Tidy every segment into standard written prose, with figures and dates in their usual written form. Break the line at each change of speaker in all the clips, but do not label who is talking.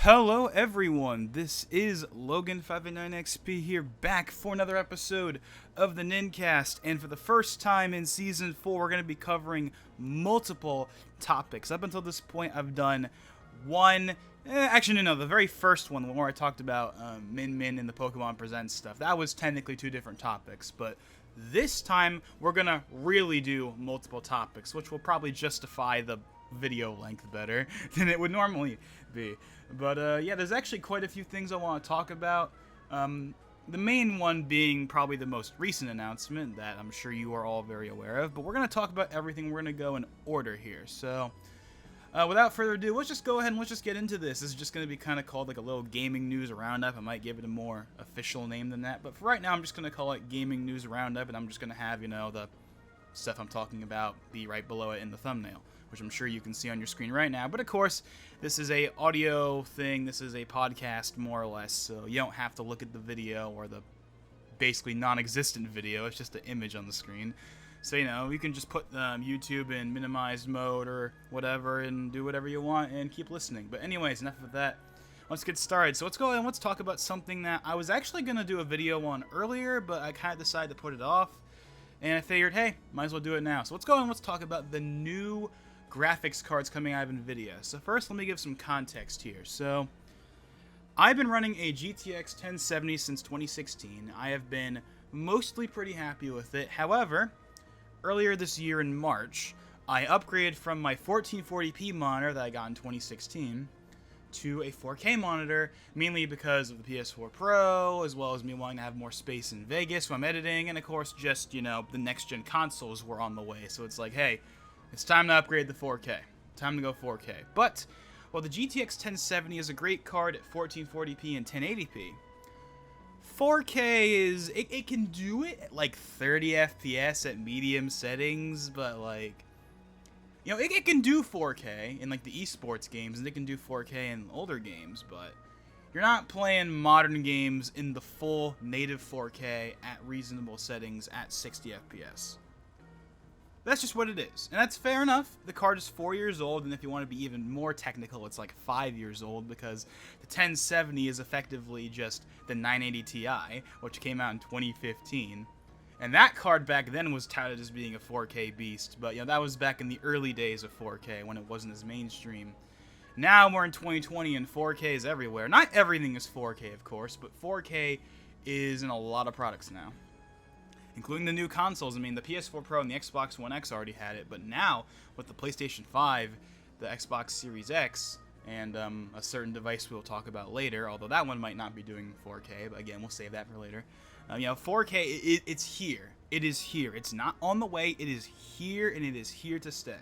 Hello everyone, this is Logan589XP here, back for another episode of the Nin-Cast, and for the first time in Season 4, we're going to be covering multiple topics. Up until this point, I've done one, the very first one, where I talked about Min and the Pokemon Presents stuff. That was technically two different topics, but this time, we're going to really do multiple topics, which will probably justify the video length better than it would normally be. But yeah, there's actually quite a few things I want to talk about. The main one being probably the most recent announcement that I'm sure you are all very aware of. But we're going to talk about everything. We're going to go in order here. So without further ado, let's just go ahead and let's just get into this. This is just going to be kind of called like a little gaming news roundup. I might give it a more official name than that. But for right now, I'm just going to call it gaming news roundup. And I'm just going to have, the stuff I'm talking about be right below it in the thumbnail, which I'm sure you can see on your screen right now. But of course, this is a audio thing. This is a podcast, more or less, so you don't have to look at the video or the basically non-existent video. It's just an image on the screen. So, you can just put YouTube in minimized mode or whatever and do whatever you want and keep listening. But anyways, enough of that. Let's get started. So let's go ahead and let's talk about something that I was actually going to do a video on earlier, but I kind of decided to put it off. And I figured, hey, might as well do it now. So let's go ahead and let's talk about the new graphics cards coming out of NVIDIA. So first, let me give some context here. So I've been running a GTX 1070 since 2016. I have been mostly pretty happy with it. However, earlier this year in March, I upgraded from my 1440p monitor that I got in 2016 to a 4K monitor, mainly because of the PS4 Pro, as well as me wanting to have more space in Vegas when I'm editing, and of course just, the next-gen consoles were on the way. So it's like, hey, it's time to upgrade the 4K. Time to go 4K. But, while the GTX 1070 is a great card at 1440p and 1080p, 4K is, it can do it at like 30 FPS at medium settings, but like, it can do 4K in like the esports games, and it can do 4K in older games, but you're not playing modern games in the full native 4K at reasonable settings at 60 FPS. That's just what it is, and that's fair enough. The card is 4 years old, and if you want to be even more technical, it's like 5 years old, because the 1070 is effectively just the 980 Ti, which came out in 2015. And that card back then was touted as being a 4K beast, but that was back in the early days of 4K when it wasn't as mainstream. Now we're in 2020 and 4K is everywhere. Not everything is 4K, of course, but 4K is in a lot of products now, including the new consoles. I mean, the PS4 Pro and the Xbox One X already had it, but now with the PlayStation 5, the Xbox Series X, and a certain device we'll talk about later, although that one might not be doing 4K, but again, we'll save that for later. 4K, it's here. It is here. It's not on the way. It is here, and it is here to stay.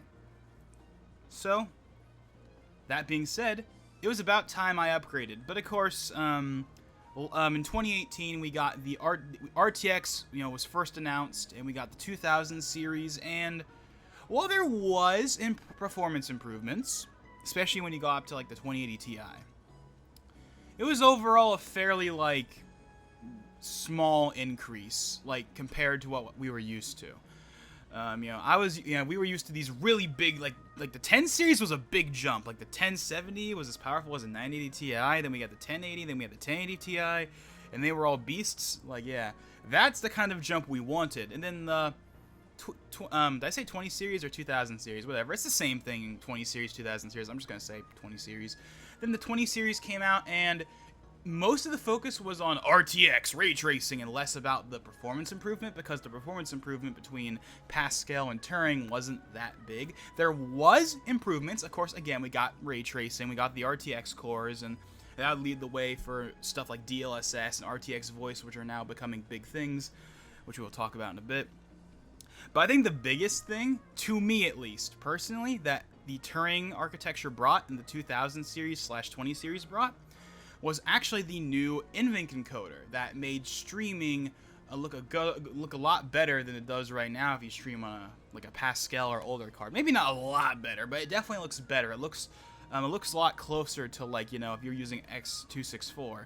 So, that being said, it was about time I upgraded. But of course, in 2018, we got the RTX, was first announced, and we got the 2000 series, and while there was performance improvements, especially when you got up to like the 2080 Ti, it was overall a fairly like small increase, like compared to what we were used to. We were used to these really big, like the 10 series was a big jump. Like the 1070 was as powerful as a 980 Ti. Then we got the 1080. Then we had the 1080 Ti, and they were all beasts. Like, yeah, that's the kind of jump we wanted. And then the did I say 20 series or 2000 series? Whatever. It's the same thing. 20 series, 2000 series. I'm just gonna say 20 series. Then the 20 series came out, and most of the focus was on RTX, ray tracing, and less about the performance improvement, because the performance improvement between Pascal and Turing wasn't that big. There was improvements. Of course, again, we got ray tracing, we got the RTX cores, and that would lead the way for stuff like DLSS and RTX voice, which are now becoming big things, which we'll talk about in a bit. But I think the biggest thing, to me at least, personally, that the Turing architecture brought and the 2000 series / 20 series brought was actually the new NVIDIA encoder that made streaming look a lot better than it does right now if you stream on a Pascal or older card. Maybe not a lot better, but it definitely looks better. It looks a lot closer to if you're using X264, for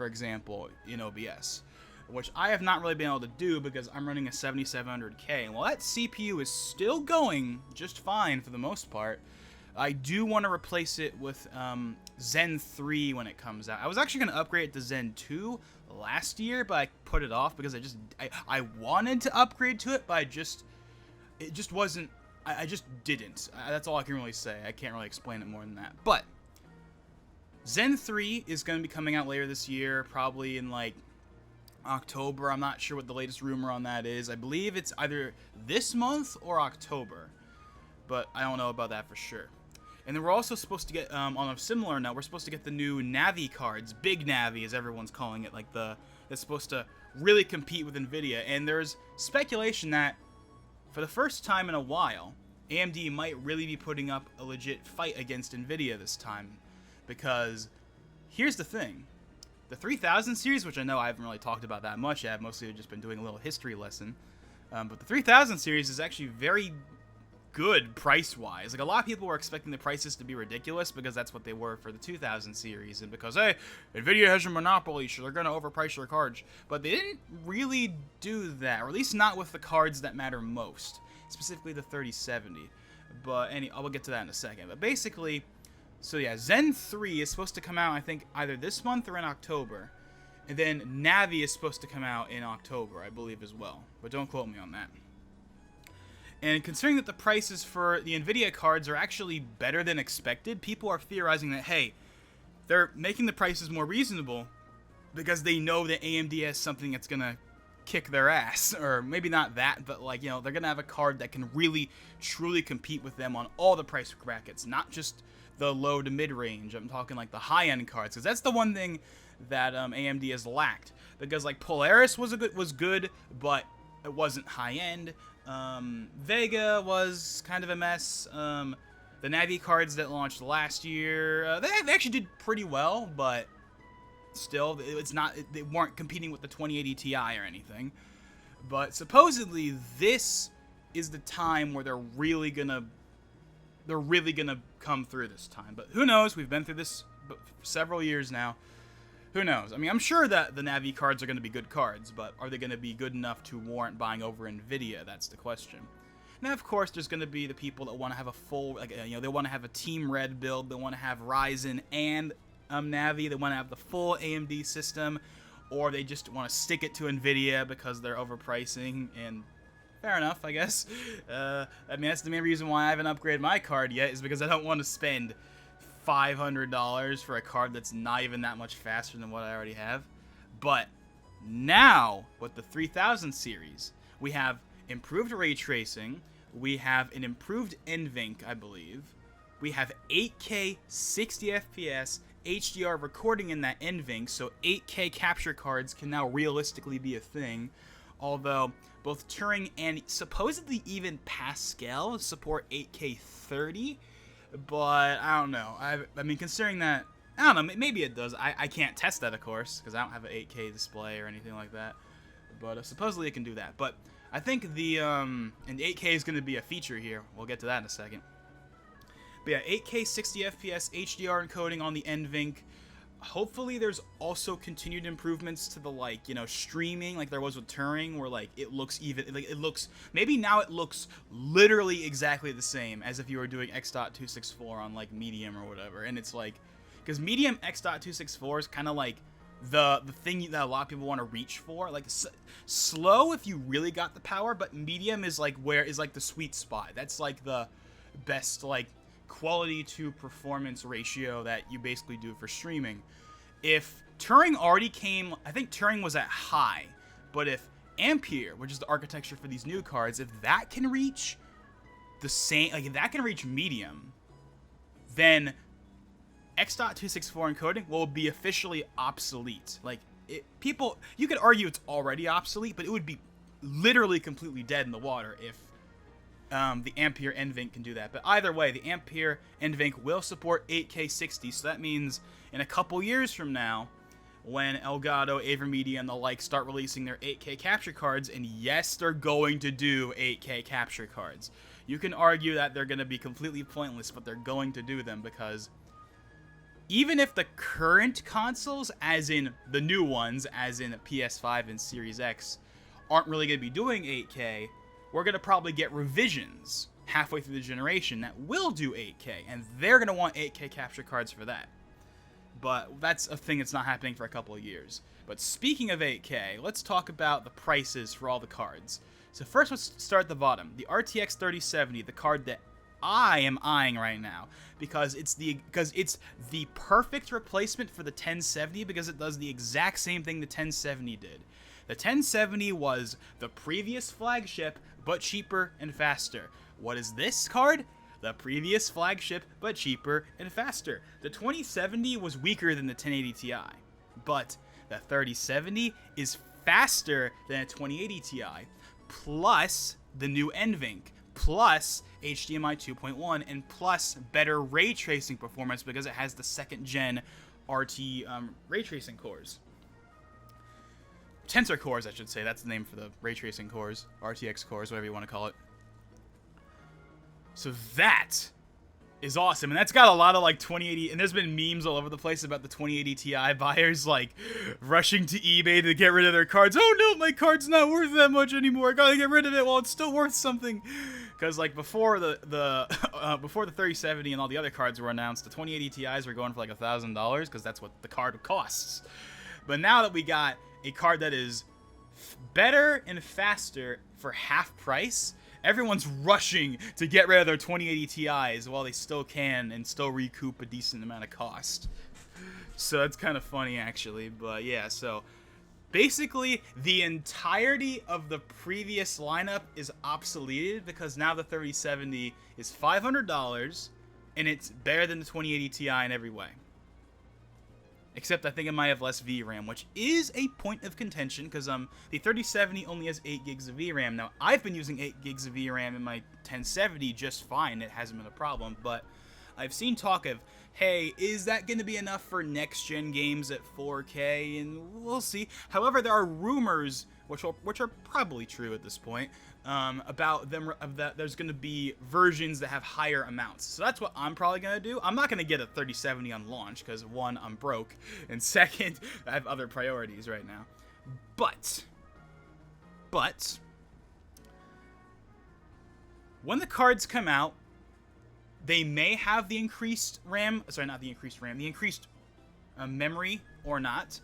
example, in OBS, which I have not really been able to do because I'm running a 7700K. And while that CPU is still going just fine for the most part, I do want to replace it with Zen 3 when it comes out. I was actually going to upgrade it to Zen 2 last year, but I put it off because I wanted to upgrade to it, but it just wasn't, I just didn't. That's all I can really say. I can't really explain it more than that. But Zen 3 is going to be coming out later this year, probably in like October. I'm not sure what the latest rumor on that is. I believe it's either this month or October, but I don't know about that for sure. And then we're also supposed to get, on a similar note, we're supposed to get the new Navi cards, Big Navi as everyone's calling it, like that's supposed to really compete with NVIDIA. And there's speculation that for the first time in a while, AMD might really be putting up a legit fight against NVIDIA this time. Because here's the thing. The 3000 series, which I know I haven't really talked about that much yet, I've mostly just been doing a little history lesson. But the 3000 series is actually very good price-wise. Like, a lot of people were expecting the prices to be ridiculous because that's what they were for the 2000 series, and because, hey, NVIDIA has a monopoly, so they're going to overprice their cards. But they didn't really do that, or at least not with the cards that matter most, specifically the 3070. But I will get to that in a second. But basically, so yeah, Zen 3 is supposed to come out, I think, either this month or in October. And then Navi is supposed to come out in October, I believe, as well. But don't quote me on that. And considering that the prices for the NVIDIA cards are actually better than expected, people are theorizing that, hey, they're making the prices more reasonable because they know that AMD has something that's going to kick their ass. Or maybe not that, but, like, you know, they're going to have a card that can really, truly compete with them on all the price brackets, not just the low to mid-range. I'm talking, like, the high-end cards, because that's the one thing that AMD has lacked. Because, like, Polaris was good, but it wasn't high-end. Vega was kind of a mess. The Navi cards that launched last year, they actually did pretty well, but still, they weren't competing with the 2080 Ti or anything. But supposedly, this is the time where they're really gonna come through this time. But who knows? We've been through this for several years now. Who knows? I mean, I'm sure that the Navi cards are going to be good cards, but are they going to be good enough to warrant buying over NVIDIA? That's the question. Now, of course, there's going to be the people that want to have a full, like, you know, they want to have a Team Red build, they want to have Ryzen and Navi, they want to have the full AMD system, or they just want to stick it to NVIDIA because they're overpricing, and fair enough, I guess. I mean, that's the main reason why I haven't upgraded my card yet, is because I don't want to spend $500 for a card that's not even that much faster than what I already have. But now, with the 3000 series, we have improved ray tracing, we have an improved NVINC, I believe, we have 8K 60 FPS HDR recording in that NVINC, so 8K capture cards can now realistically be a thing, although both Turing and supposedly even Pascal support 8K 30. But I don't know. I mean, considering that, I don't know, maybe it does. I can't test that, of course, because I don't have an 8K display or anything like that. But supposedly it can do that. But I think and 8K is going to be a feature here. We'll get to that in a second. But yeah, 8K 60 FPS HDR encoding on the NVINC. Hopefully there's also continued improvements to the, like, you know, streaming like there was with Turing, where, like, it looks even, like, it looks, maybe now it looks literally exactly the same as if you were doing X.264 on, like, Medium or whatever. And it's like, because Medium X.264 is kind of like the thing that a lot of people want to reach for. Like, slow if you really got the power, but Medium is like the sweet spot. That's like the best, like, quality to performance ratio that you basically do for streaming. If Turing already came, I think Turing was at high, but if Ampere, which is the architecture for these new cards, if that can reach the same, like, if that can reach medium, then X.264 encoding will be officially obsolete. Like, you could argue it's already obsolete, but it would be literally completely dead in the water if the Ampere NVINC can do that. But either way, the Ampere NVINC will support 8K 60, so that means in a couple years from now, when Elgato, AverMedia, and the like start releasing their 8K capture cards, and yes, they're going to do 8K capture cards. You can argue that they're going to be completely pointless, but they're going to do them because even if the current consoles, as in the new ones, as in PS5 and Series X, aren't really going to be doing 8K, we're going to probably get revisions, halfway through the generation that will do 8K, and they're going to want 8K capture cards for that. But that's a thing that's not happening for a couple of years. But speaking of 8K, let's talk about the prices for all the cards. So first, let's start at the bottom. The RTX 3070, the card that I am eyeing right now, because it's the perfect replacement for the 1070, because it does the exact same thing the 1070 did. The 1070 was the previous flagship, but cheaper and faster. What is this card? The previous flagship, but cheaper and faster. The 2070 was weaker than the 1080 Ti, but the 3070 is faster than a 2080 Ti, plus the new NVINC, plus HDMI 2.1, and plus better ray tracing performance because it has the second gen RT ray tracing cores. Tensor cores, I should say. That's the name for the ray tracing cores, RTX cores, whatever you want to call it. So that is awesome, and that's got a lot of like 2080, and there's been memes all over the place about the 2080 Ti buyers like rushing to eBay to get rid of their cards. Oh no, my card's not worth that much anymore. I gotta get rid of it while it's still worth something. Because like before the 3070 and all the other cards were announced, the 2080 Ti's were going for like $1,000 because that's what the card costs. But now that we got a card that is better and faster for half price, everyone's rushing to get rid of their 2080 Ti's while they still can and still recoup a decent amount of cost. So that's kind of funny, actually. But yeah, so basically the entirety of the previous lineup is obsoleted because now the 3070 is $500 and it's better than the 2080 Ti in every way. Except I think it might have less VRAM, which is a point of contention because the 3070 only has 8 gigs of VRAM. Now, I've been using 8 gigs of VRAM in my 1070 just fine. It hasn't been a problem, but I've seen talk of, hey, is that going to be enough for next-gen games at 4K? And we'll see. However, there are rumors, which are probably true at this point, about that there's going to be versions that have higher amounts. So that's what I'm probably going to do. I'm not going to get a 3070 on launch because, one, I'm broke, and second, I have other priorities right now. But when the cards come out, they may have the increased RAM, sorry, not the increased RAM, the increased memory or not.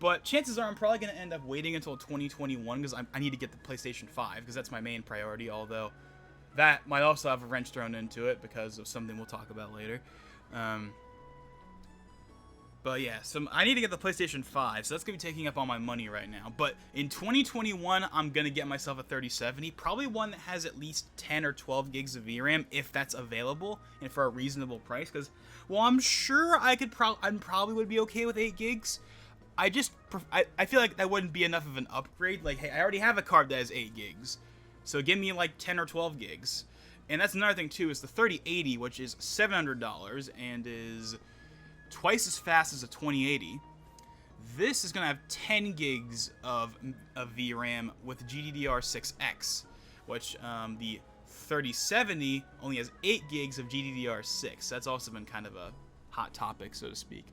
But chances are I'm probably going to end up waiting until 2021 because I need to get the PlayStation 5 because that's my main priority, although that might also have a wrench thrown into it because of something we'll talk about later. But yeah, so I need to get the PlayStation 5, so that's going to be taking up all my money right now. But in 2021, I'm going to get myself a 3070, probably one that has at least 10 or 12 gigs of VRAM if that's available and for a reasonable price because, well, I'm sure I probably would be okay with 8 gigs. I feel like that wouldn't be enough of an upgrade. Like, hey, I already have a card that has 8 gigs. So give me like 10 or 12 gigs. And that's another thing too, is the 3080, which is $700 and is twice as fast as a 2080. This is going to have 10 gigs of VRAM with GDDR6X, which the 3070 only has 8 gigs of GDDR6. That's also been kind of a hot topic, so to speak.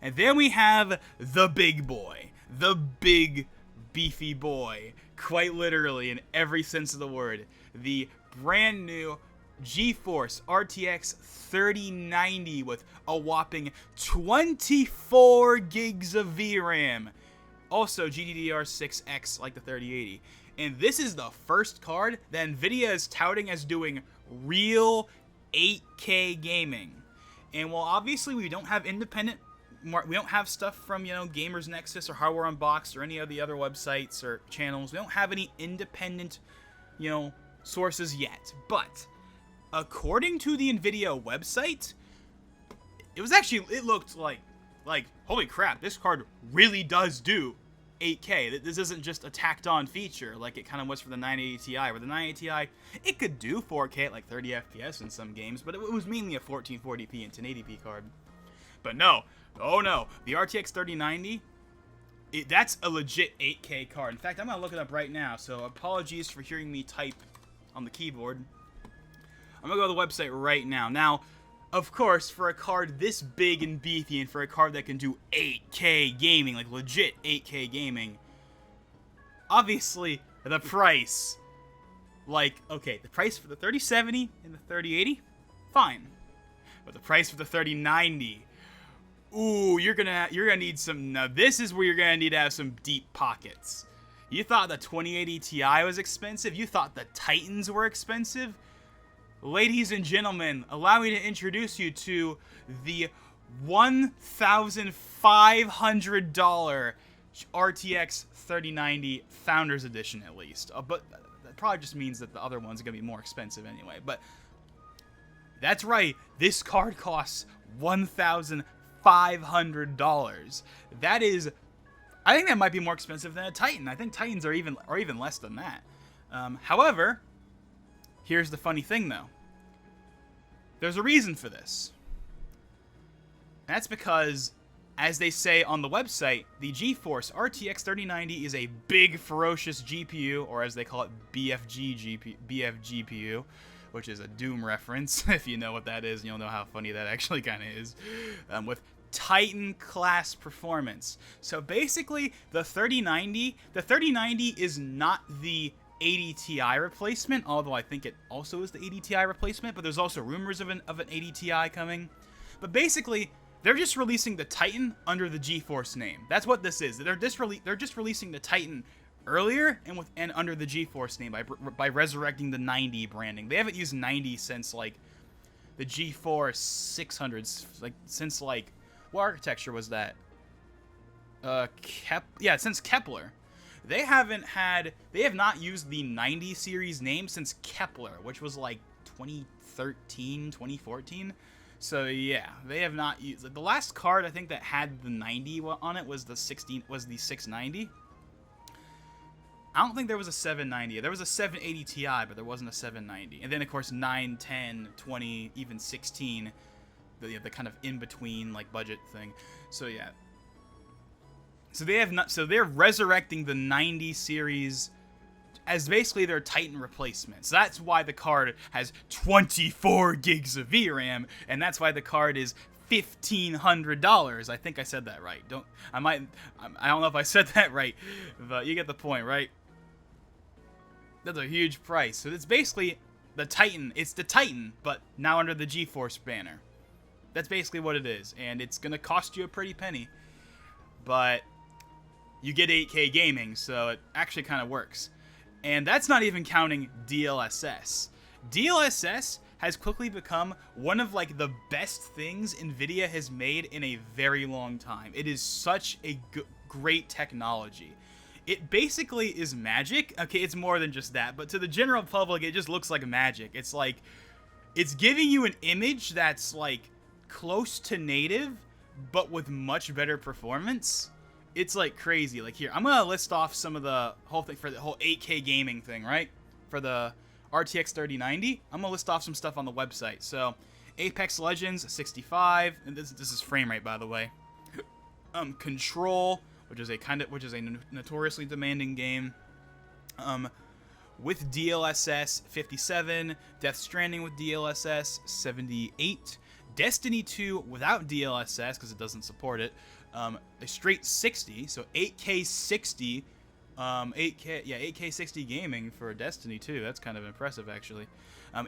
And then we have the big boy, the big beefy boy, quite literally in every sense of the word, the brand new GeForce RTX 3090 with a whopping 24 gigs of VRAM. Also GDDR6X like the 3080. And this is the first card that NVIDIA is touting as doing real 8K gaming. And while obviously we don't have stuff from, Gamers Nexus or Hardware Unboxed or any of the other websites or channels. We don't have any independent, sources yet. But according to the NVIDIA website, it looked like holy crap, this card really does do 8K. This isn't just a tacked on feature like it kind of was for the 980 Ti, where the 980 Ti, it could do 4K at like 30 FPS in some games, but it was mainly a 1440p and 1080p card. But no, oh no, the RTX 3090, that's a legit 8K card. In fact, I'm going to look it up right now, so apologies for hearing me type on the keyboard. I'm going to go to the website right now. Now, of course, for a card this big and beefy, and for a card that can do 8K gaming, like legit 8K gaming, obviously the price Like, okay, the price for the 3070 and the 3080, fine. But the price for the 3090, ooh, you're gonna need some. Now this is where you're gonna need to have some deep pockets. You thought the 2080 Ti was expensive? You thought the Titans were expensive? Ladies and gentlemen, allow me to introduce you to the $1,500 RTX 3090 Founders Edition, at least. But that probably just means that the other ones are going to be more expensive anyway. But that's right, this card costs $1,500. That is, I think that might be more expensive than a Titan. I think Titans are even less than that. However, here's the funny thing though. There's a reason for this. That's because, as they say on the website, the GeForce RTX 3090 is a big, ferocious GPU, or as they call it, BFG GPU, which is a Doom reference. If you know what that is, you'll know how funny that actually kind of is. With Titan-class performance. So basically, the 3090 is not the 80 Ti replacement, although I think it also is the 80 Ti replacement, but there's also rumors of an 80 Ti coming. But basically, they're just releasing the Titan under the GeForce name. That's what this is. They're just releasing the Titan earlier and under the GeForce name by resurrecting the 90 branding. They haven't used 90 since like the GeForce 600s, like since like what architecture was that? Since Kepler. They have not used the 90 series name since Kepler, which was like 2013, 2014. So yeah, they have not used the last card I think that had the 90 on it was the 690. I don't think there was a 790. There was a 780 Ti, but there wasn't a 790. And then of course 9, 10, 20, even 16, the kind of in between like budget thing. So yeah. So they're resurrecting the 90 series as basically their Titan replacement. So that's why the card has 24 gigs of VRAM, and that's why the card is $1,500. I think I said that right. I don't know if I said that right, but you get the point, right? That's a huge price. So it's basically the Titan. It's the Titan, but now under the GeForce banner. That's basically what it is, and it's gonna cost you a pretty penny, but you get 8K gaming, so it actually kind of works. And that's not even counting DLSS. DLSS has quickly become one of like the best things NVIDIA has made in a very long time. It is such a great technology. It basically is magic. Okay, it's more than just that, but to the general public, it just looks like magic. It's like, it's giving you an image that's like close to native, but with much better performance. It's like crazy. Like here, I'm gonna list off some of the whole thing for the whole 8K gaming thing, right? For the RTX 3090, I'm gonna list off some stuff on the website. So, Apex Legends 65, and this is frame rate, by the way. Control, which is a notoriously demanding game. With DLSS 57, Death Stranding with DLSS 78, Destiny 2 without DLSS because it doesn't support it. A straight 60, so 8K 60, 8K 60 gaming for Destiny 2. That's kind of impressive, actually.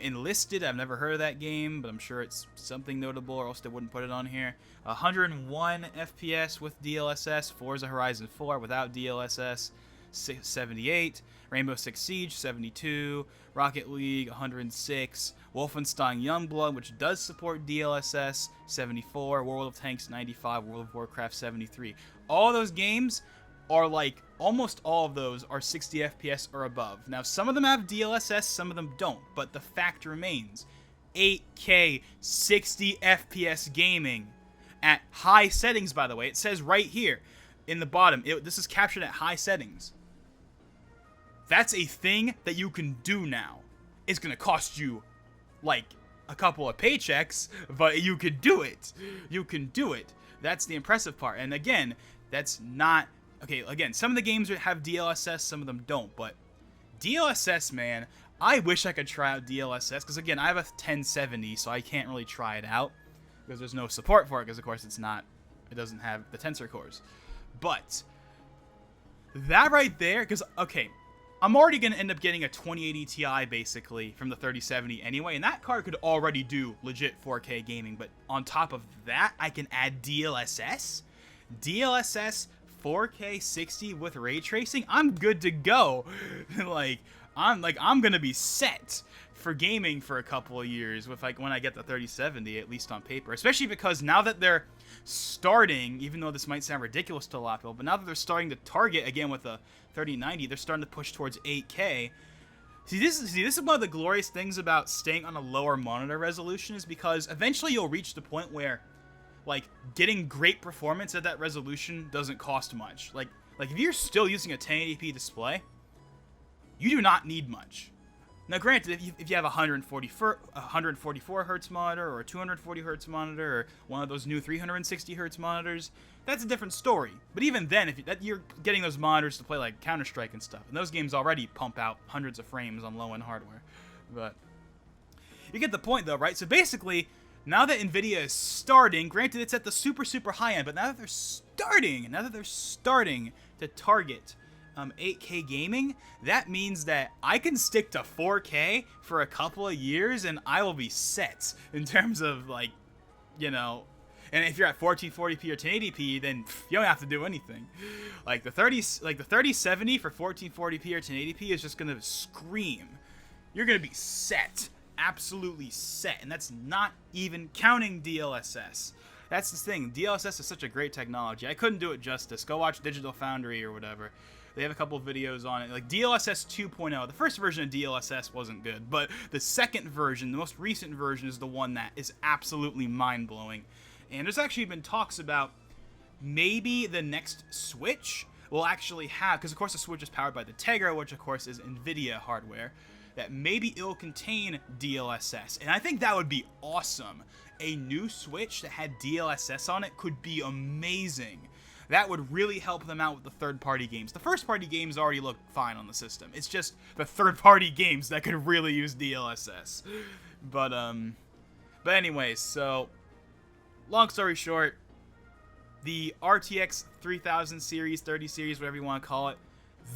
Enlisted, I've never heard of that game, but I'm sure it's something notable, or else they wouldn't put it on here. 101 FPS with DLSS. Forza Horizon 4 without DLSS, 78. Rainbow Six Siege, 72. Rocket League, 106. Wolfenstein Youngblood, which does support DLSS, 74. World of Tanks, 95. World of Warcraft, 73. All those games are like, almost all of those are 60 FPS or above. Now, some of them have DLSS, some of them don't, but the fact remains, 8K 60 FPS gaming at high settings, by the way. It says right here in the bottom, this is captured at high settings. That's a thing that you can do now. It's going to cost you like a couple of paychecks, but you could do it. You can do it. That's the impressive part. And again, that's not... Okay, again, some of the games have DLSS, some of them don't, but DLSS, man, I wish I could try out DLSS, because again, I have a 1070, so I can't really try it out, because there's no support for it, because of course it doesn't have the tensor cores. But that right there, because, okay, I'm already going to end up getting a 2080 Ti basically from the 3070 anyway, and that card could already do legit 4K gaming, but on top of that, I can add DLSS. DLSS 4K 60 with ray tracing. I'm good to go. I'm going to be set for gaming for a couple of years with when I get the 3070, at least on paper, especially because now that they're starting, even though this might sound ridiculous to a lot of people, but now that they're starting to target again with a 3090, they're starting to push towards 8K. See, this is one of the glorious things about staying on a lower monitor resolution, is because eventually you'll reach the point where, like, getting great performance at that resolution doesn't cost much. Like if you're still using a 1080p display, you do not need much. Now, granted, if you have a 144 hertz monitor or a 240 hertz monitor or one of those new 360 hertz monitors, that's a different story. But even then, you're getting those monitors to play like Counter-Strike and stuff, and those games already pump out hundreds of frames on low-end hardware. But you get the point, though, right? So basically, now that NVIDIA is starting, granted it's at the super, super high end, but now that they're starting to target 8K gaming, that means that I can stick to 4K for a couple of years and I will be set in terms of, like, you know, and if you're at 1440p or 1080p, then you don't have to do anything. Like the 3070 for 1440p or 1080p is just gonna scream. You're gonna be set, absolutely set, and that's not even counting DLSS. That's the thing. DLSS is such a great technology. I couldn't do it justice. Go watch Digital Foundry or whatever. They have a couple of videos on it. Like DLSS 2.0. The first version of DLSS wasn't good, but the second version, the most recent version, is the one that is absolutely mind-blowing. And there's actually been talks about maybe the next Switch will actually have, because of course the Switch is powered by the Tegra, which of course is NVIDIA hardware, that maybe it'll contain DLSS. And I think that would be awesome. A new Switch that had DLSS on it could be amazing. That would really help them out with the third-party games. The first-party games already look fine on the system. It's just the third-party games that could really use DLSS. But anyways, so long story short, the RTX 3000 series, 30 series, whatever you want to call it,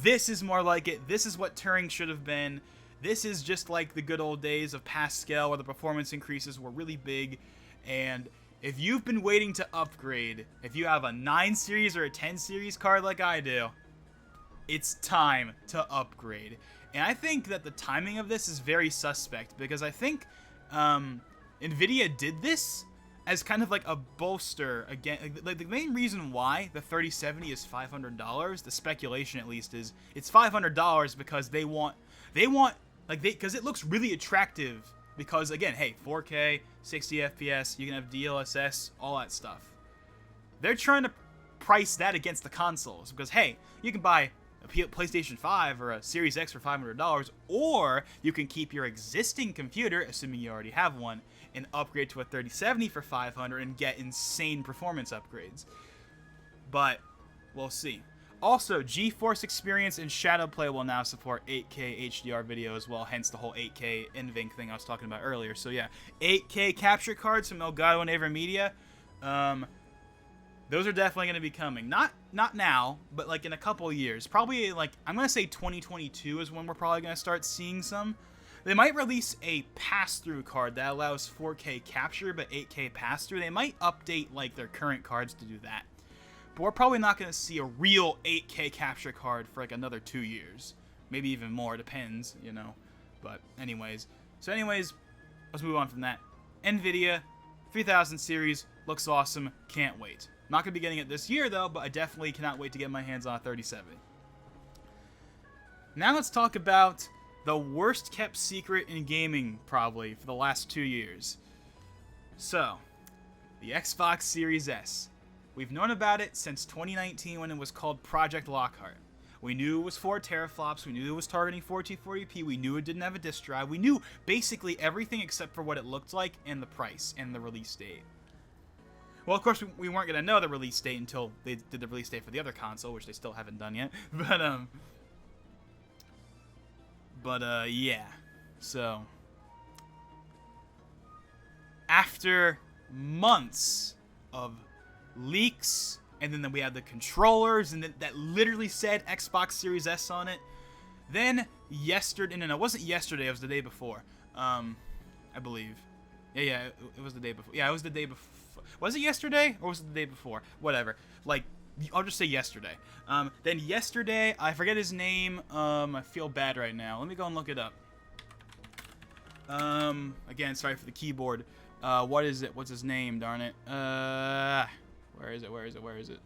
this is more like it. This is what Turing should have been. This is just like the good old days of Pascal, where the performance increases were really big. And if you've been waiting to upgrade, if you have a 9 series or a 10 series card like I do, it's time to upgrade. And I think that the timing of this is very suspect, because I think NVIDIA did this as kind of like a bolster again. Like the main reason why the 3070 is $500, the speculation at least, is it's $500 because because it looks really attractive. Because, again, hey, 4K, 60 FPS, you can have DLSS, all that stuff. They're trying to price that against the consoles. Because, hey, you can buy a PlayStation 5 or a Series X for $500, or you can keep your existing computer, assuming you already have one, and upgrade to a 3070 for $500 and get insane performance upgrades. But we'll see. Also, GeForce Experience and Shadowplay will now support 8K HDR video as well, hence the whole 8K NVINC thing I was talking about earlier. So yeah, 8K capture cards from Elgato and AverMedia, those are definitely going to be coming. Not now, but like in a couple of years. Probably like, I'm going to say 2022 is when we're probably going to start seeing some. They might release a pass-through card that allows 4K capture but 8K pass-through. They might update like their current cards to do that. But we're probably not going to see a real 8K capture card for like another 2 years. Maybe even more, depends, you know. But anyways, let's move on from that. NVIDIA 3000 series looks awesome, can't wait. Not going to be getting it this year though, but I definitely cannot wait to get my hands on a 3070. Now let's talk about the worst kept secret in gaming probably for the last 2 years. So, the Xbox Series S. We've known about it since 2019 when it was called Project Lockhart. We knew it was 4 teraflops, we knew it was targeting 1440p, we knew it didn't have a disk drive, we knew basically everything except for what it looked like and the price and the release date. Well, of course, we weren't going to know the release date until they did the release date for the other console, which they still haven't done yet. But yeah. So, after months of leaks, and then we had the controllers, and that literally said Xbox Series S on it, Then yesterday, no, it wasn't yesterday, it was the day before, I believe. Yeah, it was the day before. Yeah, it was the day before. Was it yesterday, or was it the day before? Whatever. Like, I'll just say yesterday. Then yesterday, I forget his name. I feel bad right now. Let me go and look it up. Again, sorry for the keyboard. What is it? What's his name? Darn it. Where is it?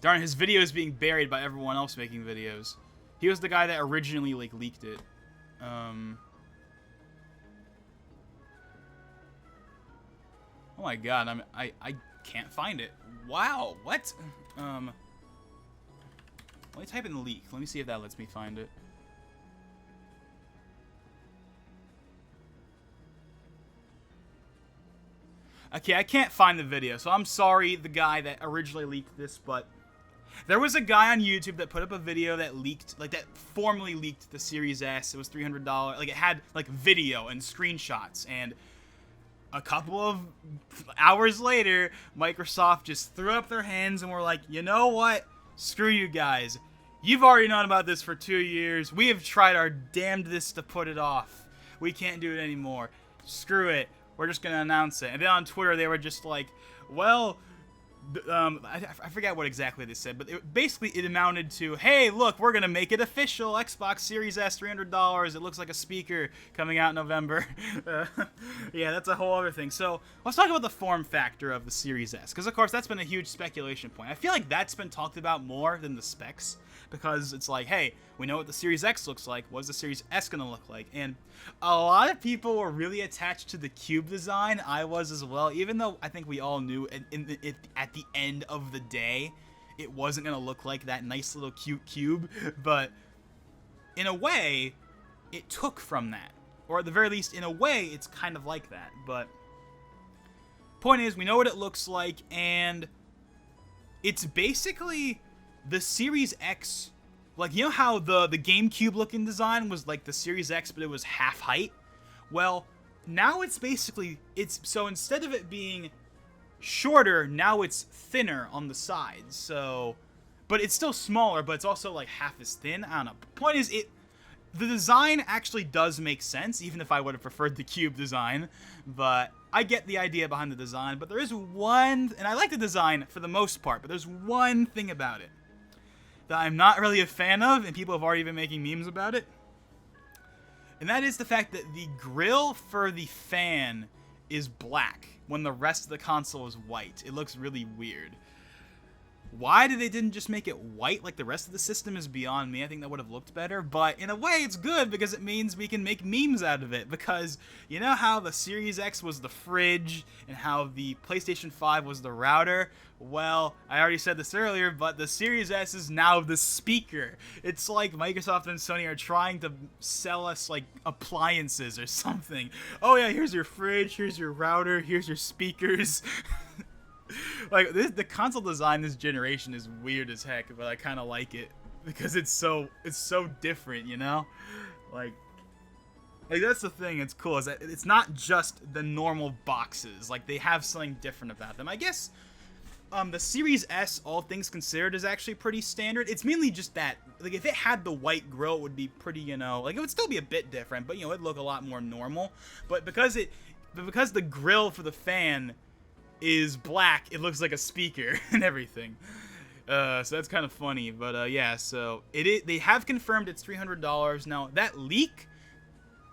Darn, his video is being buried by everyone else making videos. He was the guy that originally, like, leaked it. Oh my god, I can't find it. Wow, what? Let me type in leak. Let me see if that lets me find it. Okay, I can't find the video, so I'm sorry, the guy that originally leaked this, but there was a guy on YouTube that put up a video that leaked, like, that formally leaked the Series S. It was $300. Like, it had, like, video and screenshots, and a couple of hours later, Microsoft just threw up their hands and were like, you know what? Screw you guys. You've already known about this for 2 years. We have tried our damnedest to put it off. We can't do it anymore. Screw it. We're just going to announce it. And then on Twitter, they were just like, well, I forget what exactly they said, but basically it amounted to, hey, look, we're going to make it official. Xbox Series S, $300. It looks like a speaker coming out in November. Yeah, that's a whole other thing. So let's talk about the form factor of the Series S, because, of course, that's been a huge speculation point. I feel like that's been talked about more than the specs, because it's like, hey, we know what the Series X looks like. What's the Series S going to look like? And a lot of people were really attached to the cube design. I was as well, even though I think we all knew at the end of the day, it wasn't going to look like that nice little cute cube. But in a way, it took from that. Or at the very least, in a way, it's kind of like that. But point is, we know what it looks like, and it's basically the Series X. Like, you know how the GameCube looking design was like the Series X, but it was half height? Well, now it's basically, so instead of it being shorter, now it's thinner on the sides. So, but it's still smaller, but it's also like half as thin. I don't know. Point is, the design actually does make sense, even if I would have preferred the cube design. But I get the idea behind the design. But there is one, and I like the design for the most part, but there's one thing about it that I'm not really a fan of, and people have already been making memes about it. And that is the fact that the grill for the fan is black when the rest of the console is white. It looks really weird. Why they didn't just make it white like the rest of the system is beyond me. I think that would have looked better, but in a way it's good because it means we can make memes out of it, because you know how the Series X was the fridge and how the PlayStation 5 was the router? Well, I already said this earlier, but the Series S is now the speaker. It's like Microsoft and Sony are trying to sell us like appliances or something. Oh yeah, here's your fridge, here's your router, here's your speakers. Like, the console design this generation is weird as heck, but I kind of like it because it's so different, you know? Like that's the thing. It's cool is that it's not just the normal boxes. Like, they have something different about them. I guess the Series S, all things considered, is actually pretty standard. It's mainly just that, like, if it had the white grill, it would be pretty, you know, like, it would still be a bit different, but, you know, it'd look a lot more normal. But because the grill for the fan is black, it looks like a speaker and everything. So that's kind of funny, but yeah. So they have confirmed it's $300 now. That leak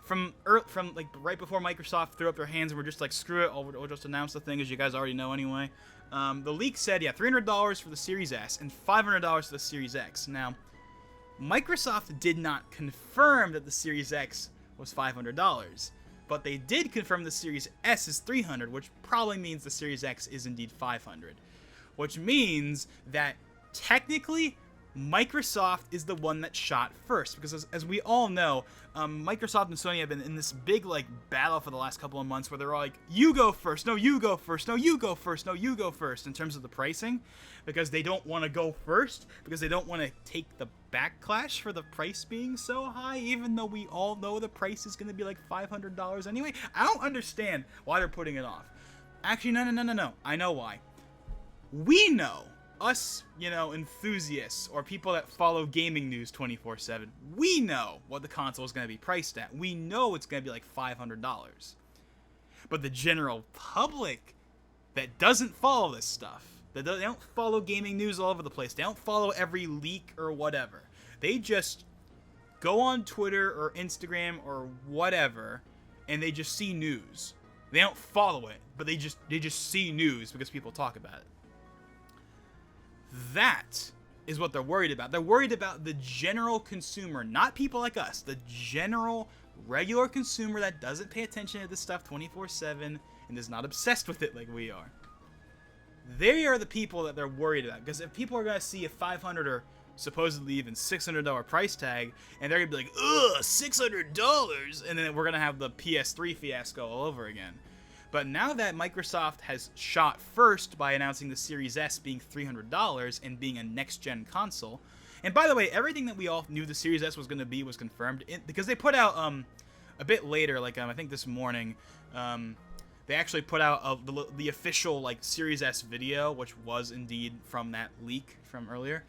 from like right before Microsoft threw up their hands and were just like, screw it, I'll just announce the thing, as you guys already know anyway. The leak said, yeah, $300 for the Series S and $500 for the Series X. Now, Microsoft did not confirm that the Series X was $500. But they did confirm the Series S is $300, which probably means the Series X is indeed $500. Which means that technically Microsoft is the one that shot first, because as we all know, Microsoft and Sony have been in this big like battle for the last couple of months where they're all like, you go first, no you go first, no you go first, no you go first, in terms of the pricing, because they don't want to go first, because they don't want to take the backlash for the price being so high, even though we all know the price is going to be like $500 anyway. I don't understand why they're putting it off. Actually, no, I know why. We know us, you know, enthusiasts or people that follow gaming news 24/7, we know what the console is going to be priced at. We know it's going to be like $500. But the general public that doesn't follow this stuff, they don't follow gaming news all over the place, they don't follow every leak or whatever. They just go on Twitter or Instagram or whatever, and they just see news. They don't follow it, but they just see news because people talk about it. That is what they're worried about. They're worried about the general consumer, not people like us. The general, regular consumer that doesn't pay attention to this stuff 24/7 and is not obsessed with it like we are. They are the people that they're worried about. Because if people are going to see a $500 or supposedly even $600 price tag, and they're going to be like, ugh, $600, and then we're going to have the PS3 fiasco all over again. But now that Microsoft has shot first by announcing the Series S being $300 and being a next-gen console, and by the way, everything that we all knew the Series S was going to be was confirmed, because they put out a bit later, like I think this morning, they actually put out the official like Series S video, which was indeed from that leak from earlier,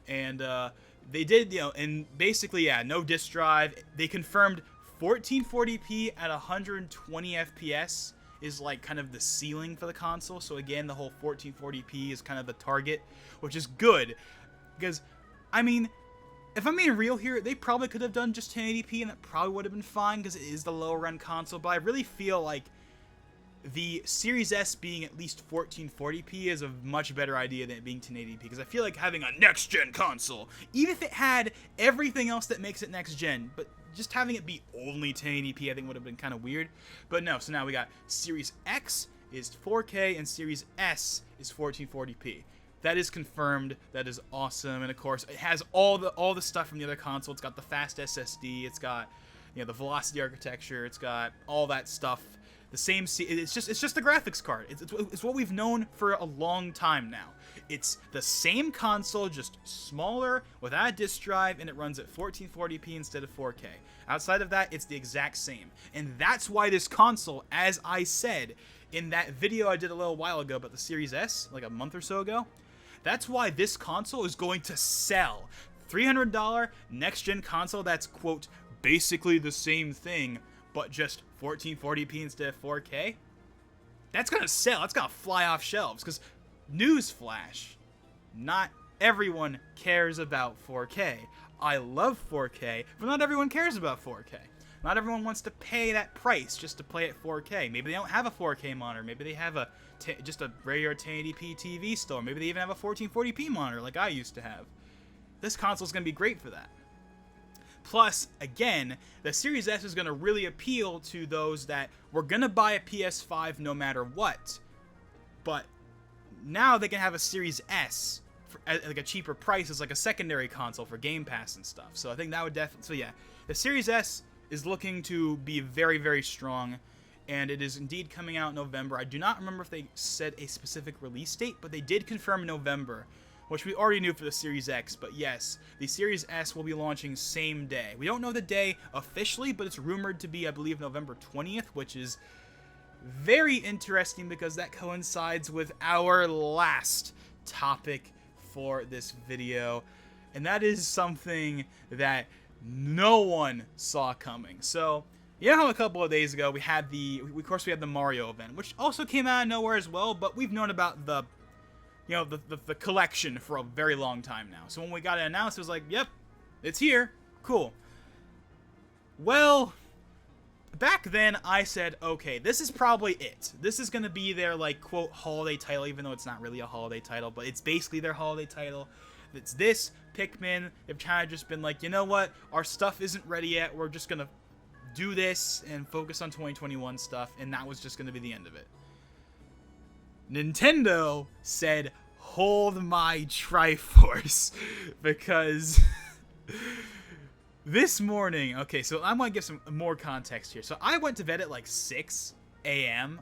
and they did, you know, and basically, yeah, no disk drive. They confirmed 1440p at 120 FPS is like kind of the ceiling for the console. So again, the whole 1440p is kind of the target, which is good, because I mean, if I'm being real here, they probably could have done just 1080p and that probably would have been fine because it is the lower end console. But I really feel like the Series S being at least 1440p is a much better idea than it being 1080p, because I feel like having a next-gen console, even if it had everything else that makes it next-gen, but just having it be only 1080p I think would have been kind of weird. But no, so now we got Series X is 4K and Series S is 1440p. That is confirmed. That is awesome. And of course, it has all the stuff from the other console. It's got the fast SSD. It's got, you know, the velocity architecture. It's got all that stuff. The same. It's just the graphics card. It's what we've known for a long time now. It's the same console, just smaller, without a disk drive, and it runs at 1440p instead of 4K. Outside of that, it's the exact same. And that's why this console, as I said in that video I did a little while ago about the Series S, like a month or so ago, that's why this console is going to sell. $300 next-gen console that's, quote, basically the same thing, but just 1440p instead of 4K. That's going to sell. That's going to fly off shelves, because newsflash, not everyone cares about 4K. I love 4K, but not everyone cares about 4K. Not everyone wants to pay that price just to play at 4K. Maybe they don't have a 4K monitor. Maybe they have just a regular 1080p TV store. Maybe they even have a 1440p monitor like I used to have. This console is going to be great for that. Plus, again, the Series S is going to really appeal to those that were going to buy a PS5 no matter what. But now they can have a Series S at like a cheaper price as like a secondary console for Game Pass and stuff. So I think that would definitely... So yeah, the Series S is looking to be very, very strong, and it is indeed coming out in November. I do not remember if they said a specific release date, but they did confirm November, which we already knew for the Series X. But yes, the Series S will be launching same day. We don't know the day officially, but it's rumored to be, I believe, November 20th, which is very interesting because that coincides with our last topic for this video, and that is something that no one saw coming. So, you know how a couple of days ago we had the Mario event, which also came out of nowhere as well, but we've known about the collection for a very long time now. So when we got it announced, it was like, yep, it's here. Cool. Well, back then I said, okay, this is probably it. This is going to be their, like, quote, holiday title, even though it's not really a holiday title, but it's basically their holiday title. It's this, Pikmin. They've kind of just been like, you know what? Our stuff isn't ready yet. We're just going to do this and focus on 2021 stuff, and that was just going to be the end of it. Nintendo said, hold my Triforce, because this morning, okay, so I'm going to give some more context here. So I went to bed at like 6 a.m.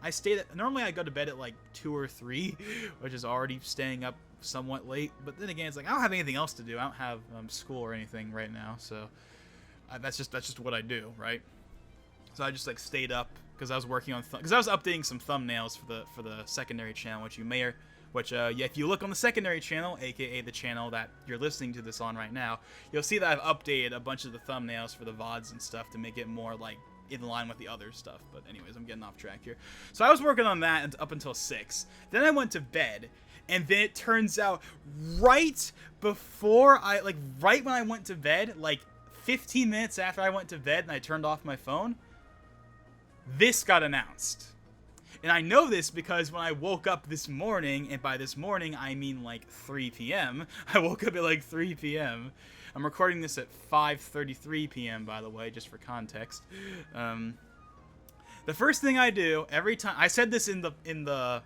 Normally I go to bed at like 2 or 3, which is already staying up somewhat late, but then again, it's like I don't have anything else to do. I don't have school or anything right now, so that's just what I do, right? So I just like stayed up because I was working on because I was updating some thumbnails for the secondary channel, yeah, if you look on the secondary channel, aka the channel that you're listening to this on right now, you'll see that I've updated a bunch of the thumbnails for the VODs and stuff to make it more like in line with the other stuff. But anyways, I'm getting off track here. So I was working on that up until 6. Then I went to bed, and then it turns out right when I went to bed, like 15 minutes after I went to bed and I turned off my phone, this got announced. And I know this because when I woke up this morning, and by this morning I mean like 3 p.m. I woke up at like 3 p.m. I'm recording this at 5:33 p.m. by the way, just for context. The first thing I do every time, I said this in the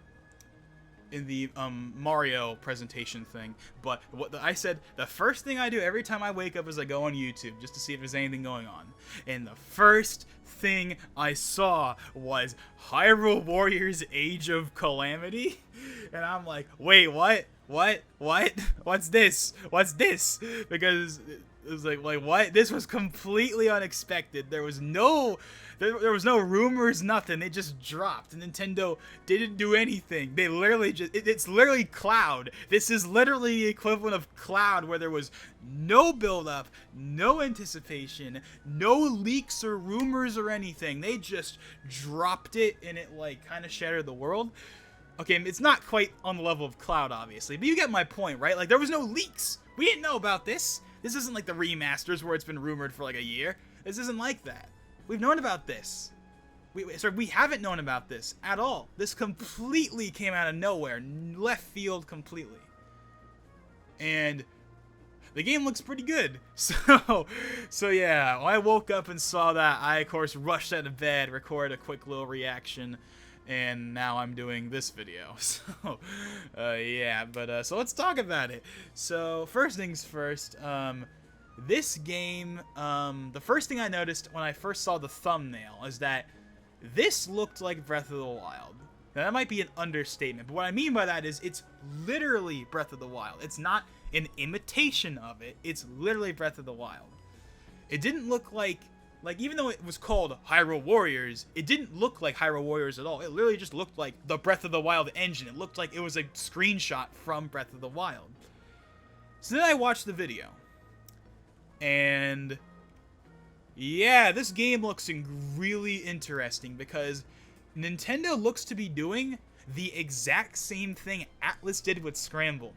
Mario presentation thing, but I said the first thing I do every time I wake up is I go on YouTube just to see if there's anything going on. And the first thing I saw was Hyrule Warriors Age of Calamity, and I'm like, wait, what? What's this? Because it was like what? This was completely unexpected. There was no rumors, nothing. It just dropped. Nintendo didn't do anything. They literally it's literally Cloud. This is literally the equivalent of Cloud, where there was no build up, no anticipation, no leaks or rumors or anything. They just dropped it, and it like kind of shattered the world. Okay, it's not quite on the level of Cloud, obviously, but you get my point, right? Like, there was no leaks. We didn't know about this. This isn't like the remasters where it's been rumored for like a year. This isn't like that. We've known about this. We haven't known about this at all. This completely came out of nowhere, left field completely. And the game looks pretty good. So yeah, when I woke up and saw that, I of course rushed out of bed, recorded a quick little reaction, and now I'm doing this video. So yeah, but so let's talk about it. So first things first, this game, the first thing I noticed when I first saw the thumbnail is that this looked like Breath of the Wild. Now, that might be an understatement, but what I mean by that is it's literally Breath of the Wild. It's not an imitation of it. It's literally Breath of the Wild. It didn't look like even though it was called Hyrule Warriors, it didn't look like Hyrule Warriors at all. It literally just looked like the Breath of the Wild engine. It looked like it was a screenshot from Breath of the Wild. So then I watched the video. And yeah, this game looks really interesting because Nintendo looks to be doing the exact same thing ATLUS did with Scramble.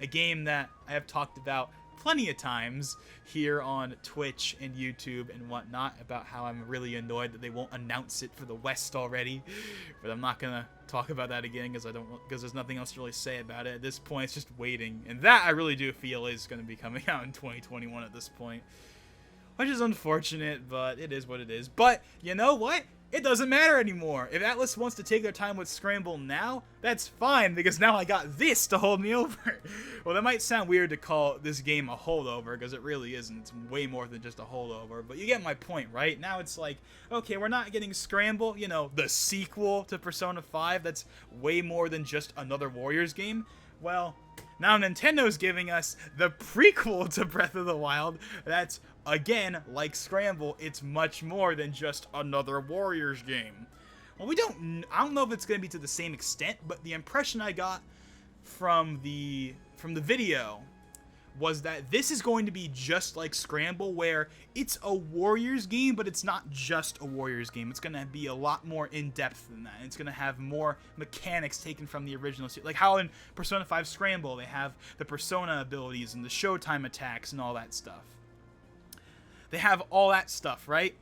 A game that I have talked about plenty of times here on Twitch and YouTube and whatnot about how I'm really annoyed that they won't announce it for the West already. But I'm not gonna talk about that again because there's nothing else to really say about it at this point. It's just waiting, and that I really do feel is going to be coming out in 2021 at this point, which is unfortunate, but it is what it is. But you know what? It doesn't matter anymore. If ATLUS wants to take their time with Scramble now, that's fine, because now I got this to hold me over. Well, that might sound weird to call this game a holdover, because it really isn't. It's way more than just a holdover, but you get my point, right? Now it's like, okay, we're not getting Scramble, you know, the sequel to Persona 5, that's way more than just another Warriors game. Well, now Nintendo's giving us the prequel to Breath of the Wild. That's, again, like Scramble, it's much more than just another Warriors game. Well, I don't know if it's going to be to the same extent, but the impression I got from the video was that this is going to be just like Scramble, where it's a Warriors game, but it's not just a Warriors game. It's going to be a lot more in-depth than that. It's going to have more mechanics taken from the original series. Like how in Persona 5 Scramble, they have the Persona abilities and the Showtime attacks and all that stuff. They have all that stuff, right?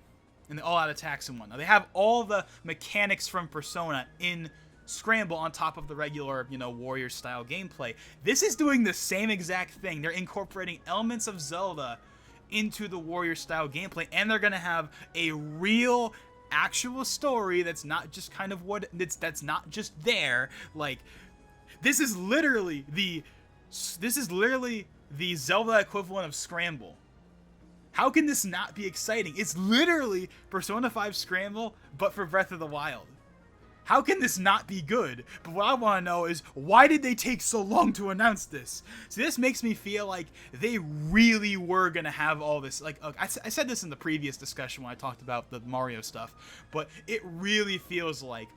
And the all-out attacks and whatnot. They have all the mechanics from Persona in Scramble on top of the regular, you know, Warrior-style gameplay. This is doing the same exact thing. They're incorporating elements of Zelda into the Warrior-style gameplay, and they're going to have a real, actual story that's not just kind of that's not just there. Like, this is literally the Zelda equivalent of Scramble. How can this not be exciting? It's literally Persona 5 Scramble, but for Breath of the Wild. how can this not be good? But what I want to know is, why did they take so long to announce this? See, this makes me feel like they really were going to have all this. Like, I said this in the previous discussion when I talked about the Mario stuff, but it really feels like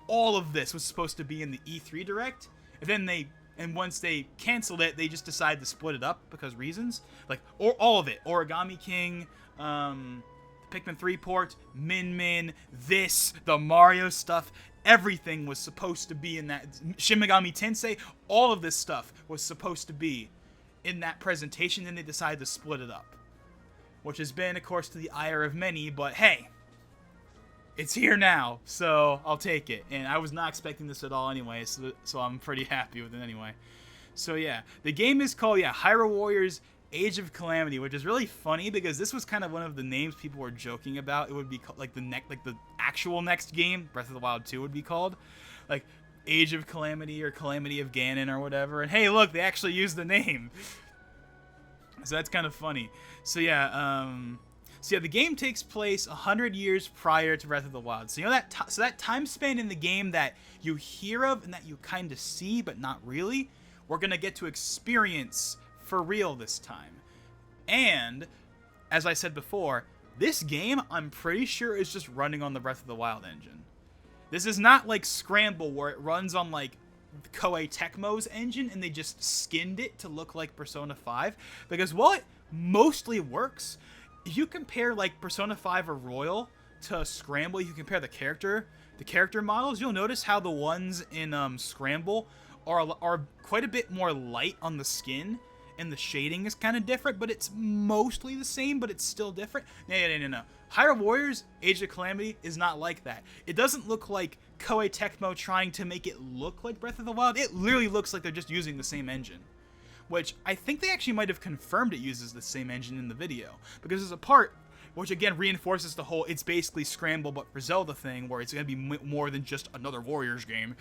all of this was supposed to be in the E3 Direct, and then once they canceled it, they just decided to split it up because reasons. Like, or all of it. Origami King, Pikmin 3 port, Min, the Mario stuff, everything was supposed to be in that. Shin Megami Tensei, all of this stuff was supposed to be in that presentation, and they decided to split it up. Which has been, of course, to the ire of many, but hey, it's here now, so I'll take it. And I was not expecting this at all anyway, so I'm pretty happy with it anyway. So yeah, the game is called, Hyrule Warriors Age of Calamity, which is really funny because this was kind of one of the names people were joking about. It would be like the actual next game, Breath of the Wild 2 would be called, like Age of Calamity or Calamity of Ganon or whatever. And hey, look, they actually used the name. So that's kind of funny. So yeah, the game takes place 100 years prior to Breath of the Wild. So you know that time span in the game that you hear of and that you kind of see, but not really, we're gonna get to experience for real this time. And as I said before, this game I'm pretty sure is just running on the Breath of the Wild engine. This is not like Scramble where it runs on like Koei Tecmo's engine and they just skinned it to look like Persona 5, because while it mostly works, if you compare like Persona 5 or Royal to Scramble, you compare the character models, you'll notice how the ones in Scramble are quite a bit more light on the skin, and the shading is kind of different, but it's mostly the same, but it's still different. No. Hyrule Warriors Age of Calamity is not like that. It doesn't look like Koei Tecmo trying to make it look like Breath of the Wild. It literally looks like they're just using the same engine, which I think they actually might have confirmed it uses the same engine in the video, because there's a part which again reinforces the whole it's basically Scramble but for Zelda thing, where it's going to be more than just another Warriors game,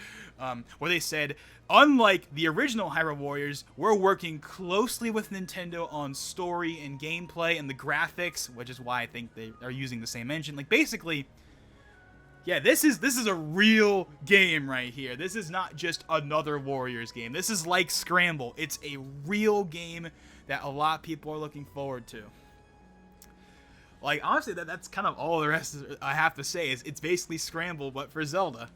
where they said, unlike the original Hyrule Warriors, we're working closely with Nintendo on story and gameplay and the graphics, which is why I think they are using the same engine. Like, basically, yeah, this is a real game right here. This is not just another Warriors game. This is like Scramble. It's a real game that a lot of people are looking forward to. Like, honestly, that's kind of all the rest I have to say is it's basically Scramble, but for Zelda.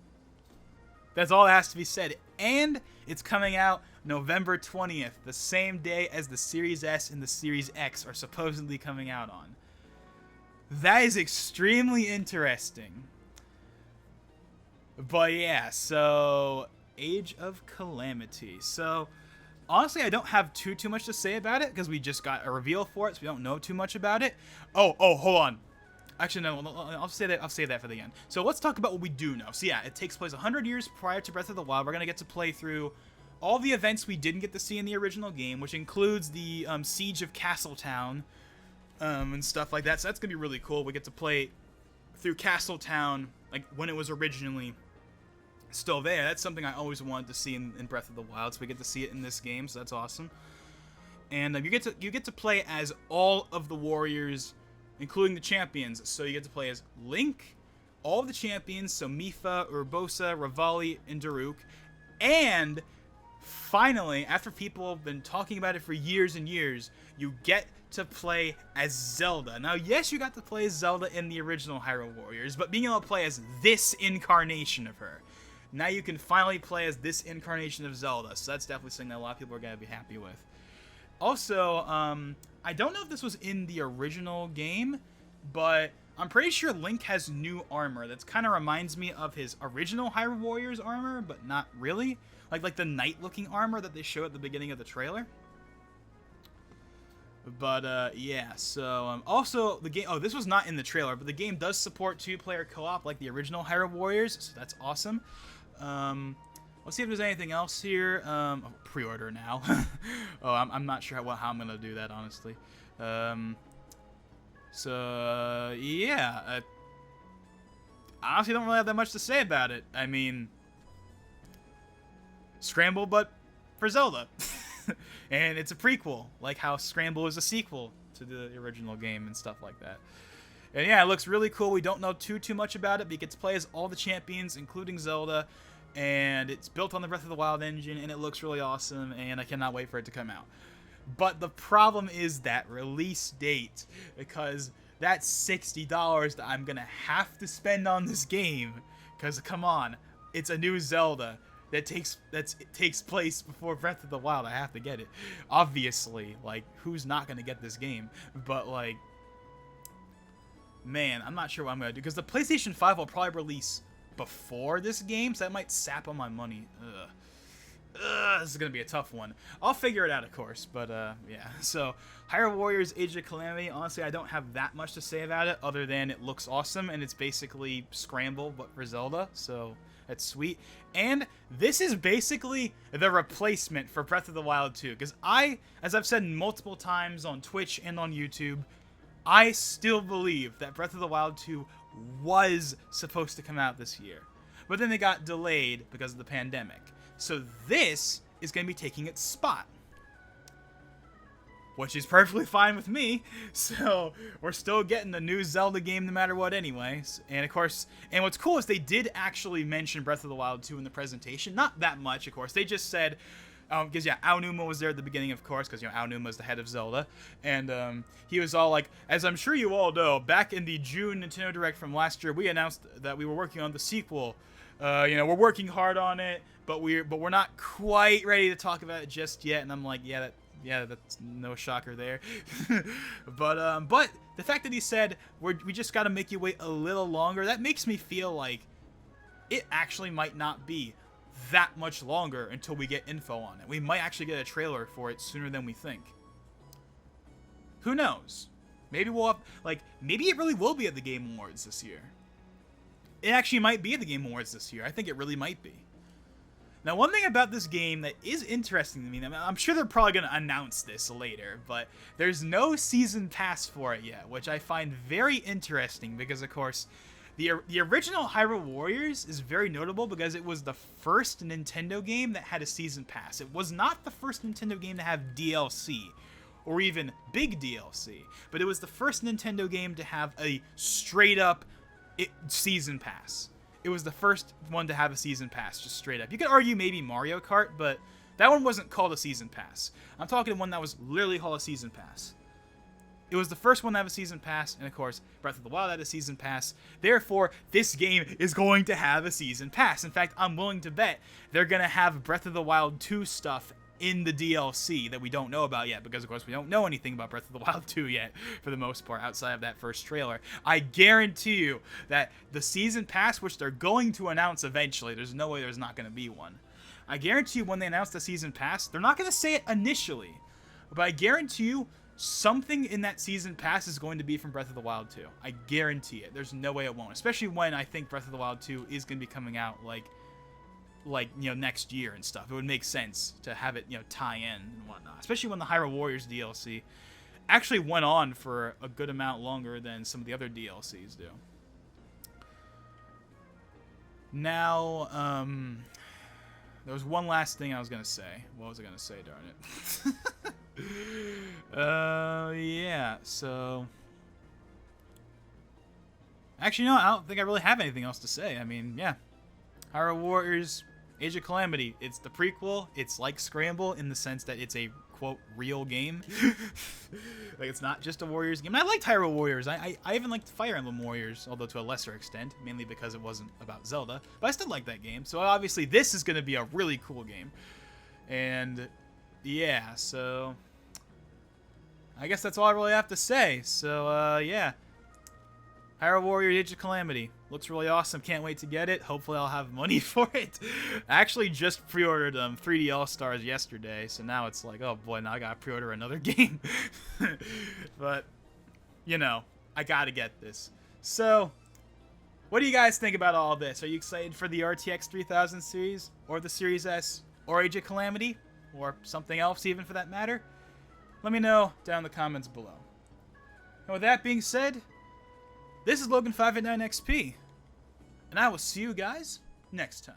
That's all that has to be said. And it's coming out November 20th, the same day as the Series S and the Series X are supposedly coming out on. That is extremely interesting. But yeah, so Age of Calamity. So honestly, I don't have too much to say about it because we just got a reveal for it, so we don't know too much about it. Oh, hold on. Actually, no, I'll say that for the end. So let's talk about what we do know. So yeah, it takes place 100 years prior to Breath of the Wild. We're gonna get to play through all the events we didn't get to see in the original game, which includes the Siege of Castletown and stuff like that. So that's gonna be really cool. We get to play through Castletown like when it was originally still there. That's something I always wanted to see in Breath of the Wild, so we get to see it in this game, so that's awesome. And you get to play as all of the warriors, including the champions. So you get to play as Link, all of the champions, so Mipha, Urbosa, Revali, and Daruk. And finally, after people have been talking about it for years and years, you get to play as Zelda. Now, yes, you got to play as Zelda in the original Hyrule Warriors, but being able to play as this incarnation of her. Now you can finally play as this incarnation of Zelda, so that's definitely something that a lot of people are going to be happy with. Also, I don't know if this was in the original game, but I'm pretty sure Link has new armor that kind of reminds me of his original Hyrule Warriors armor, but not really. Like the knight-looking armor that they show at the beginning of the trailer. But, yeah, so, also, the game, this was not in the trailer, but the game does support 2-player co-op like the original Hyrule Warriors, so that's awesome. Let's see if there's anything else here. Pre-order now. I'm not sure how I'm gonna do that, honestly. So, yeah, I honestly don't really have that much to say about it. I mean, Scramble, but for Zelda. And it's a prequel, like how Scramble is a sequel to the original game and stuff like that. And yeah, it looks really cool. We don't know too much about it, but you get to play as all the champions, including Zelda. And it's built on the Breath of the Wild engine, and it looks really awesome, and I cannot wait for it to come out. But the problem is that release date, because that's $60 that I'm going to have to spend on this game. Because, come on, it's a new Zelda that takes place before Breath of the Wild. I have to get it. Obviously, like, who's not going to get this game? But, like, man, I'm not sure what I'm going to do. Because the PlayStation 5 will probably release before this game, so that might sap on my money. This is going to be a tough one. I'll figure it out, of course, but yeah. So, Hyrule Warriors Age of Calamity, honestly, I don't have that much to say about it, other than it looks awesome, and it's basically Scramble, but for Zelda, so that's sweet. And this is basically the replacement for Breath of the Wild 2, because as I've said multiple times on Twitch and on YouTube, I still believe that Breath of the Wild 2 was supposed to come out this year. But then it got delayed because of the pandemic. So this is going to be taking its spot. Which is perfectly fine with me. So we're still getting the new Zelda game no matter what anyways. And of course, and what's cool is they did actually mention Breath of the Wild 2 in the presentation. Not that much, of course. They just said, because yeah, Aonuma was there at the beginning, of course, because, you know, Aonuma is the head of Zelda. And he was all like, as I'm sure you all know, back in the June Nintendo Direct from last year, we announced that we were working on the sequel. You know, we're working hard on it, but we're not quite ready to talk about it just yet. And I'm like, yeah, that's no shocker there. but the fact that he said we just got to make you wait a little longer, that makes me feel like it actually might not be that much longer until we get info on it. We might actually get a trailer for it sooner than we think. Who knows? Maybe we'll have, like, maybe it really will be at the Game Awards this year. It actually might be at the Game Awards this year. I think it really might be. Now, one thing about this game that is interesting to me, I'm sure they're probably going to announce this later, but there's no season pass for it yet, which I find very interesting because, of course, the original Hyrule Warriors is very notable because it was the first Nintendo game that had a season pass. It was not the first Nintendo game to have DLC, or even big DLC, but it was the first Nintendo game to have a straight-up season pass. It was the first one to have a season pass, just straight up. You could argue maybe Mario Kart, but that one wasn't called a season pass. I'm talking one that was literally called a season pass. It was the first one to have a season pass, and of course, Breath of the Wild had a season pass. Therefore, this game is going to have a season pass. In fact, I'm willing to bet they're going to have Breath of the Wild 2 stuff in the DLC that we don't know about yet, because of course we don't know anything about Breath of the Wild 2 yet, for the most part, outside of that first trailer. I guarantee you that the season pass, which they're going to announce eventually, there's no way there's not going to be one. I guarantee you when they announce the season pass, they're not going to say it initially, but I guarantee you something in that season pass is going to be from Breath of the Wild 2. I guarantee it. There's no way it won't, especially when I think Breath of the Wild 2 is going to be coming out like you know, next year and stuff. It would make sense to have it, you know, tie in and whatnot, especially when the Hyrule Warriors DLC actually went on for a good amount longer than some of the other DLCs do. Now, there was one last thing I was gonna say. What was I gonna say, darn it? Yeah, so actually, no, I don't think I really have anything else to say. I mean, yeah, Hyrule Warriors Age of Calamity, it's the prequel. It's like Scramble in the sense that it's a, quote, real game. Like, it's not just a Warriors game. And I liked Hyrule Warriors. I even liked Fire Emblem Warriors, although to a lesser extent, mainly because it wasn't about Zelda. But I still like that game. So obviously this is going to be a really cool game. And yeah, so I guess that's all I really have to say. So yeah, Hyrule Warriors Age of Calamity. Looks really awesome. Can't wait to get it. Hopefully I'll have money for it. I actually just pre-ordered 3D All-Stars yesterday, so now it's like, oh boy, now I gotta pre-order another game. But, you know, I gotta get this. So, what do you guys think about all this? Are you excited for the RTX 3000 series, or the Series S, or Age of Calamity, or something else even for that matter? Let me know down in the comments below. And with that being said, this is Logan589XP, and I will see you guys next time.